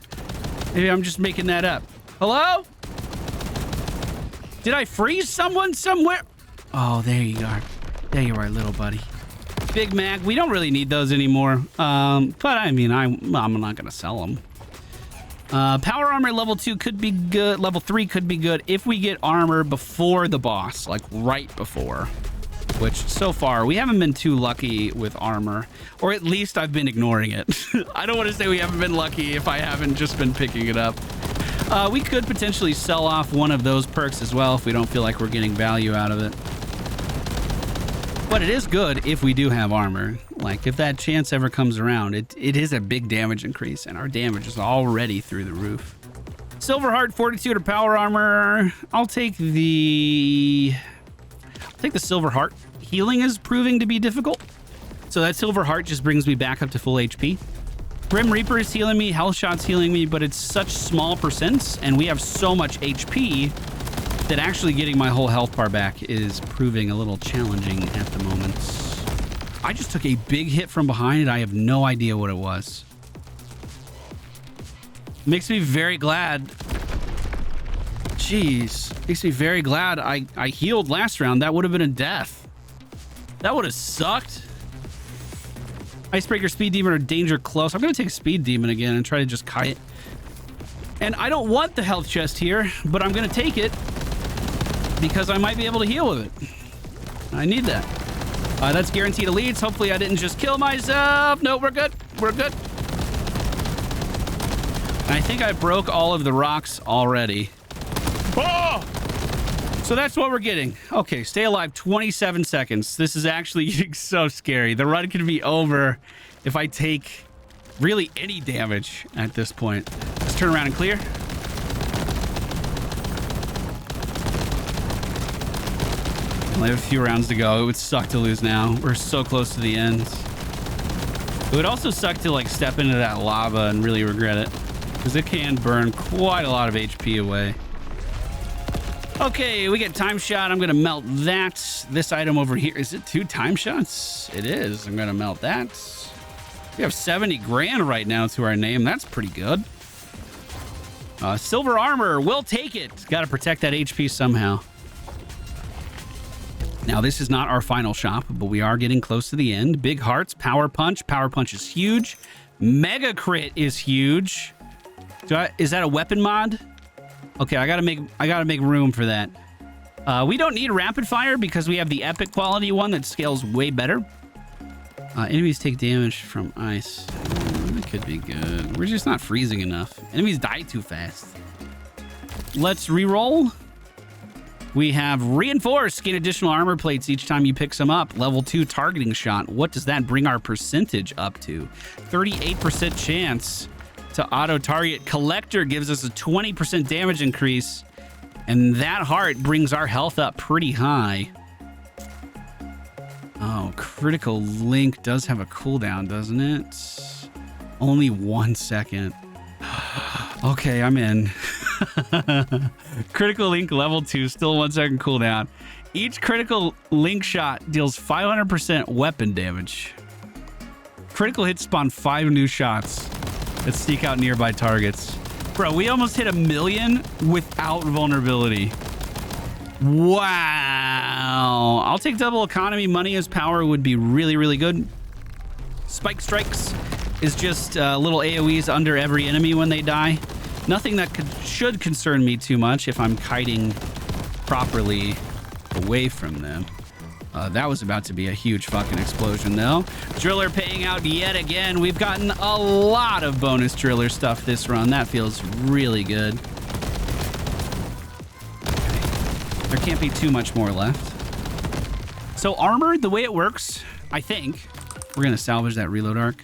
maybe I'm just making that up. Hello? Did I freeze someone somewhere? Oh, there you are. There you are, little buddy. Big Mac. We don't really need those anymore. But I mean, I'm not gonna sell them. Power armor level 2 could be good. Level 3 could be good if we get armor before the boss, like right before. Which, so far, we haven't been too lucky with armor. Or at least I've been ignoring it. I don't want to say we haven't been lucky if I haven't just been picking it up. We could potentially sell off one of those perks as well if we don't feel like we're getting value out of it. But it is good if we do have armor. Like, if that chance ever comes around, it is a big damage increase, and our damage is already through the roof. Silver Heart, Fortitude, or Power Armor. I'll take the Silver Heart. Healing is proving to be difficult. So that Silver Heart just brings me back up to full HP. Grim Reaper is healing me, Health Shot's healing me, but it's such small percents, and we have so much HP that actually getting my whole health bar back is proving a little challenging at the moment. I just took a big hit from behind and I have no idea what it was. Makes me very glad. Jeez. Makes me very glad I healed last round. That would have been a death. That would have sucked. Icebreaker, Speed Demon, or Danger Close. I'm going to take Speed Demon again and try to just kite it. And I don't want the health chest here, but I'm going to take it because I might be able to heal with it. I need that. That's guaranteed elites. Hopefully I didn't just kill myself. No, we're good. We're good. And I think I broke all of the rocks already. Oh! So that's what we're getting. Okay, stay alive 27 seconds. This is actually getting so scary. The run can be over if I take really any damage at this point. Let's turn around and clear. I have a few rounds to go. It would suck to lose now. We're so close to the end. It would also suck to like step into that lava and really regret it, because it can burn quite a lot of HP away. Okay, we get time shot. I'm gonna melt that. This item over here, is it 2 time shots? It is. I'm gonna melt that. We have 70 grand right now to our name. That's pretty good. Silver armor, we'll take it. Got to protect that HP somehow. Now, this is not our final shop, but we are getting close to the end. Big hearts, power punch. Power punch is huge. Mega crit is huge. Is that a weapon mod? Okay, I gotta make room for that. We don't need rapid fire because we have the epic quality one that scales way better. Enemies take damage from ice. That could be good. We're just not freezing enough. Enemies die too fast. Let's re-roll. We have reinforced. Gain additional armor plates each time you pick some up. Level 2 targeting shot. What does that bring our percentage up to? 38% chance to auto target. Collector gives us a 20% damage increase. And that heart brings our health up pretty high. Oh, critical link does have a cooldown, doesn't it? Only 1 second. Okay, I'm in. Critical link level 2, still 1 second cooldown. Each critical link shot deals 500% weapon damage. Critical hits spawn 5 new shots that sneak out nearby targets. Bro, we almost hit 1 million without vulnerability. Wow. I'll take double economy. Money as power would be really, really good. Spike strikes is just little AoEs under every enemy when they die. Nothing that should concern me too much if I'm kiting properly away from them. That was about to be a huge fucking explosion, though. Driller paying out yet again. We've gotten a lot of bonus driller stuff this run. That feels really good. Okay. There can't be too much more left. So armor, the way it works, I think, we're going to salvage that reload arc,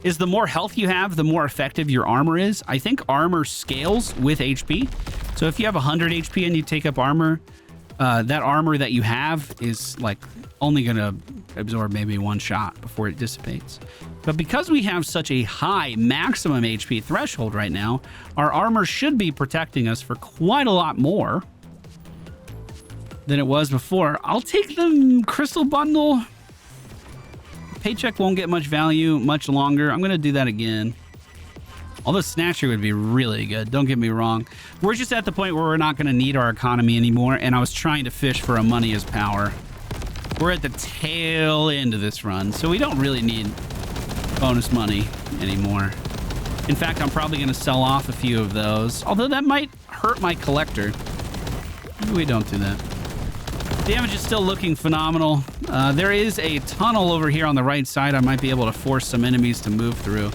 is the more health you have, the more effective your armor is. I think armor scales with HP. So if you have 100 HP and you take up armor, that armor that you have is like only going to absorb maybe one shot before it dissipates. But because we have such a high maximum HP threshold right now, our armor should be protecting us for quite a lot more than it was before. I'll take the crystal bundle. Paycheck won't get much value much longer. I'm going to do that again. Although Snatcher would be really good. Don't get me wrong. We're just at the point where we're not going to need our economy anymore. And I was trying to fish for a money as power. We're at the tail end of this run. So we don't really need bonus money anymore. In fact, I'm probably going to sell off a few of those. Although that might hurt my collector. Maybe we don't do that. Damage is still looking phenomenal. There is a tunnel over here on the right side. I might be able to force some enemies to move through.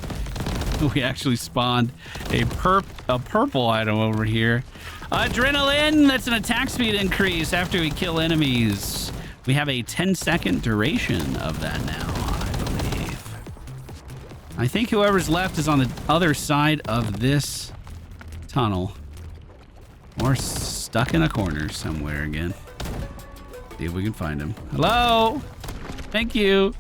We actually spawned a purple item over here. Adrenaline, that's an attack speed increase after we kill enemies. We have a 10-second duration of that now, I believe. I think whoever's left is on the other side of this tunnel. Or stuck in a corner somewhere again. See if we can find him. Hello? Thank you.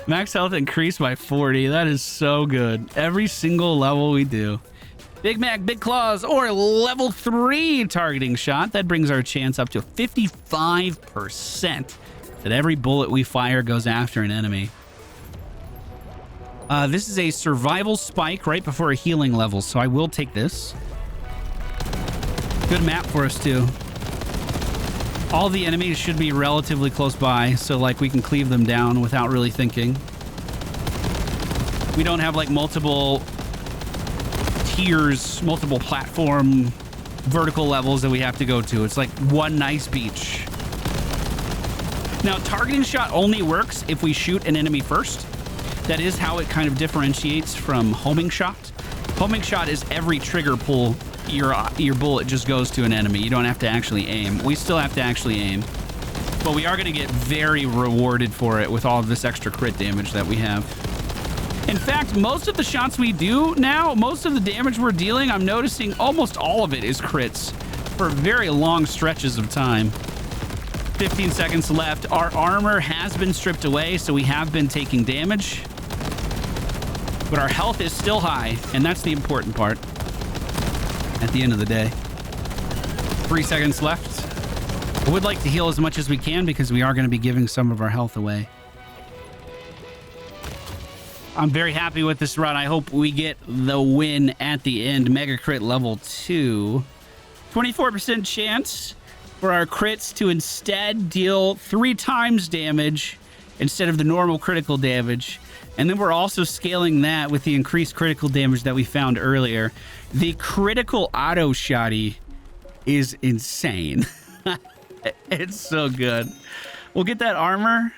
Max health increased by 40. That is so good. Every single level we do. Big Mac, Big Claws, or level 3 targeting shot. That brings our chance up to 55% that every bullet we fire goes after an enemy. This is a survival spike right before a healing level, so I will take this. Good map for us, too. All the enemies should be relatively close by, so like we can cleave them down without really thinking. We don't have like multiple tiers, multiple platform vertical levels that we have to go to. It's like one nice beach. Now, targeting shot only works if we shoot an enemy first. That is how it kind of differentiates from homing shot. Homing shot is every trigger pull. Your bullet just goes to an enemy. You don't have to actually aim. We still have to actually aim. But we are going to get very rewarded for it with all of this extra crit damage that we have. In fact, most of the shots we do now, most of the damage we're dealing, I'm noticing almost all of it is crits for very long stretches of time. 15 seconds left. Our armor has been stripped away, so we have been taking damage. But our health is still high, and that's the important part. At the end of the day. 3 seconds left. I would like to heal as much as we can because we are going to be giving some of our health away. I'm very happy with this run. I hope we get the win at the end. Mega crit level 2. 24% chance for our crits to instead deal 3 times damage instead of the normal critical damage. And then we're also scaling that with the increased critical damage that we found earlier. The critical auto shotty is insane. It's so good. We'll get that armor.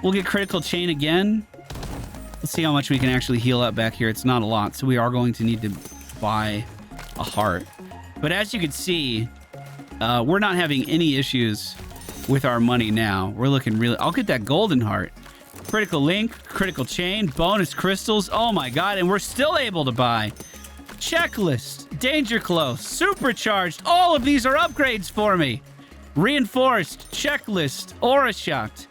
We'll get critical chain again. Let's see how much we can actually heal up back here. It's not a lot, so we are going to need to buy a heart. But as you can see, we're not having any issues with our money now. We're looking really... I'll get that golden heart. Critical link, critical chain, bonus crystals. Oh my god, and we're still able to buy checklist, danger close, supercharged. All of these are upgrades for me. Reinforced, checklist, aura shot,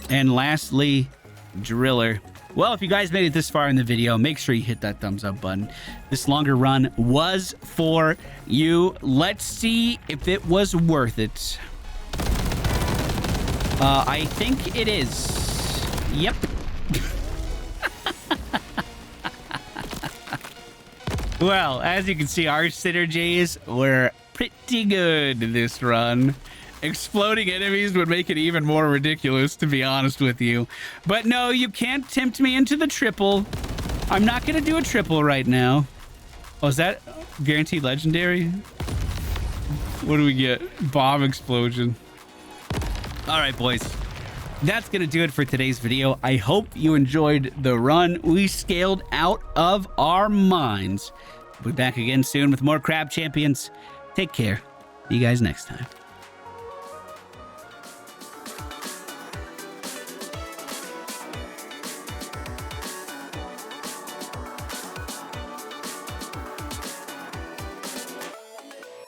and lastly, driller. Well, if you guys made it this far in the video, make sure you hit that thumbs up button. This longer run was for you. Let's see if it was worth it. I think it is. Yep. Well, as you can see, our synergies were pretty good this run. exploding enemies would make it even more ridiculous, to be honest with you. But no, you can't tempt me into the triple. I'm not going to do a triple right now. Oh, is that guaranteed legendary? What do we get? Bomb explosion. All right, boys. That's going to do it for today's video. I hope you enjoyed the run. We scaled out of our minds. We'll be back again soon with more Crab Champions. Take care. See you guys next time.